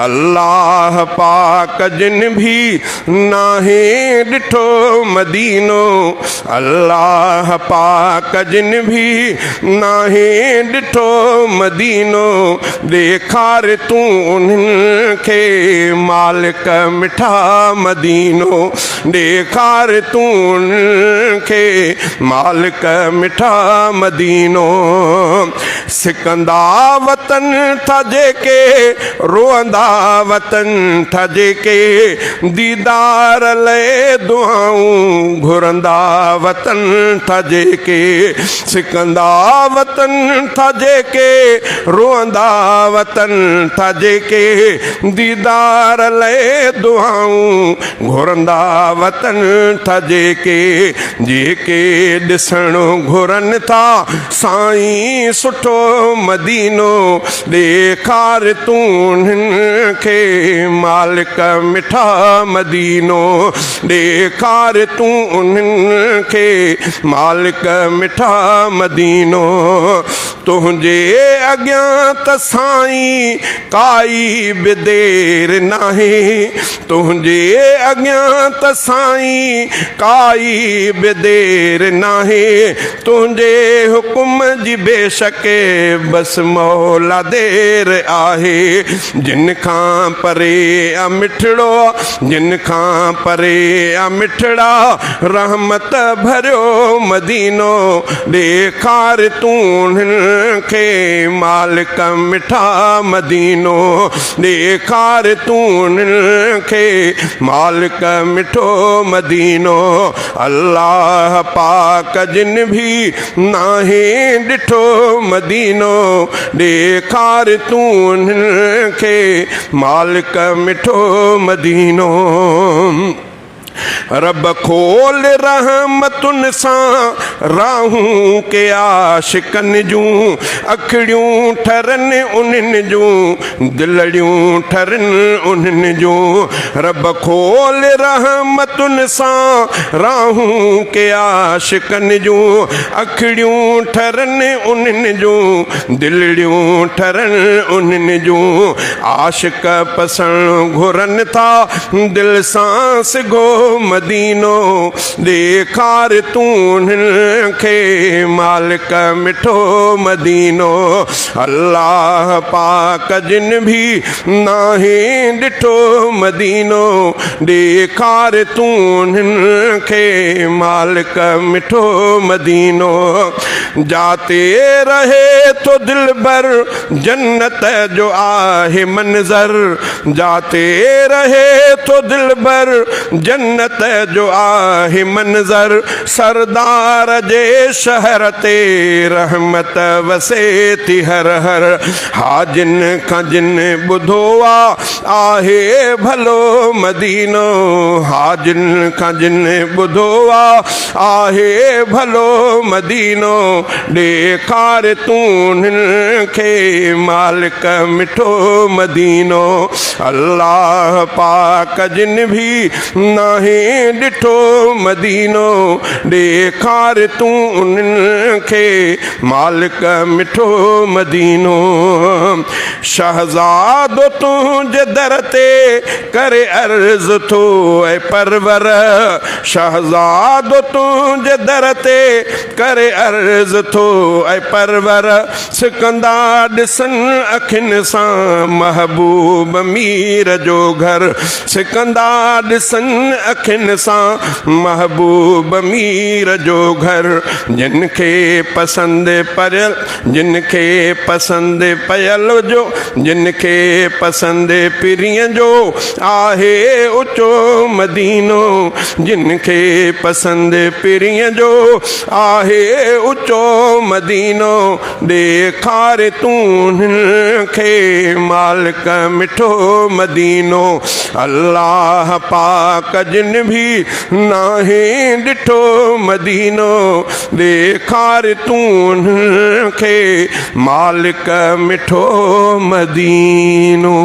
अल्लाह पाक जिन भी नाहे डिठो मदीनो, अल्लाह पाक जिन भी नाहे डिठो मदीनो, ॾेखार तूं उन्हनि खे मालिक मिठा मदीनो, ॾेखार तूं उन्हनि खे मालिक मिठा मदीनो। सिकंदा वतन था जेके, रोअंदा वतन था जेके, दीदार लाइ दुआऊं घुरंदा वतन था जेके, सिकंदा वतन था जेके, रोअंदा वतन था जेके, दीदार लाइ दुआऊं घुरंदा वतन था जेके, जेके ॾिसण घुरनि था साईं सुठो मदीनो, ॾेखार तूं उन्हनि खे मालिक मिठा मदीनो, ॾेखार तूं उन्हनि खे मालिक मिठा मदीनो। तुंहिंजे अॻियां त साईं काई बि देर नाहे, तुंहिंजे अॻियां त साईं काई बि देर नाहे, तुंहिंजे हुकुम जी बेशक बसि मौला देर आहे। जिन खां परे आ मिठड़ो, जिन खां परे आ मिठड़ा, रहमत भरियो मदीनो, ॾेखार तूं उन्हनि खे मालिक मिठा मदीनो, ॾेखार तूं उन्हनि खे मालिक मिठो मदीनो। अल्लाह पाक जिन भी नाहे डिठो मदीनो, ॾेखार तूं उन्हनि खे मालिक मिठो मदीनो। रब खोल रहमतुन सां राहूं के आशिकन जूं, अखड़ियूं ठरनि उन्हनि जूं, दिलड़ियूं ठरनि उन्हनि जूं। रब खोल रहमतुन सां राहूं के आशिकन जूं, अखड़ियूं ठरनि उन्हनि जूं, दिलड़ियूं ठरनि उन्हनि जूं। आशिक पसंद घुरनि था दिल सां सिगो मदीनो, ॾेखार तूं उन्हनि खे मालिक मिठो मदीनो। अल्लाह पाक जिन भी नाहे डिठो मदीनो, ॾेखार तूं उन्हनि खे मालिक मिठो मदीनो। जाते रहे तो दिल भर जन्नत जो आहे मंज़र, जाते रहे तो दिल भर जन्नत जो आहे मंज़र। सरदार जे शहर ते रहमत वसे थी हर हर। हाजिन खां जिन ॿुधो आहे भलो मदीनो, हाजिन खां जिन ॿुधो आहे भलो मदीनो, ॾेखार तूं उन्हनि खे मालिक मिठो मदीनो। अल्लाह पाक जिन भी नाहे डिठो मदीनो, ॾेखार तूं उन्हनि खे मालिक मिठो मदीनो। शहज़ादो तुंहिंजे दर ते करे अर्ज़ थो ऐं परवर, शहज़ादो तुंहिंजे दर ते करे अर्ज़ थो ऐं परवर। सिकंदा ॾिसनि अखियुनि सां महबूब मीर जो घर, सिकंदा ॾिसनि अखियुनि सां महबूब मीर जो घर। जिन खे पसंदि पयल, जिन खे पसंदि पयल जो, जिन खे पसंदि पिरीअ जो आहे ऊचो मदीनो, जिन खे पसंदि पिरीअ जो आहे ऊचो मदीनो, ॾेखार तूं उन्हनि खे मालिक मिठो मदीनो। अल्लाह पाक जिन भी नाहे डिठो मदीनो, ॾेखार तूं उन्हनि खे मालिक मिठो मदीनो।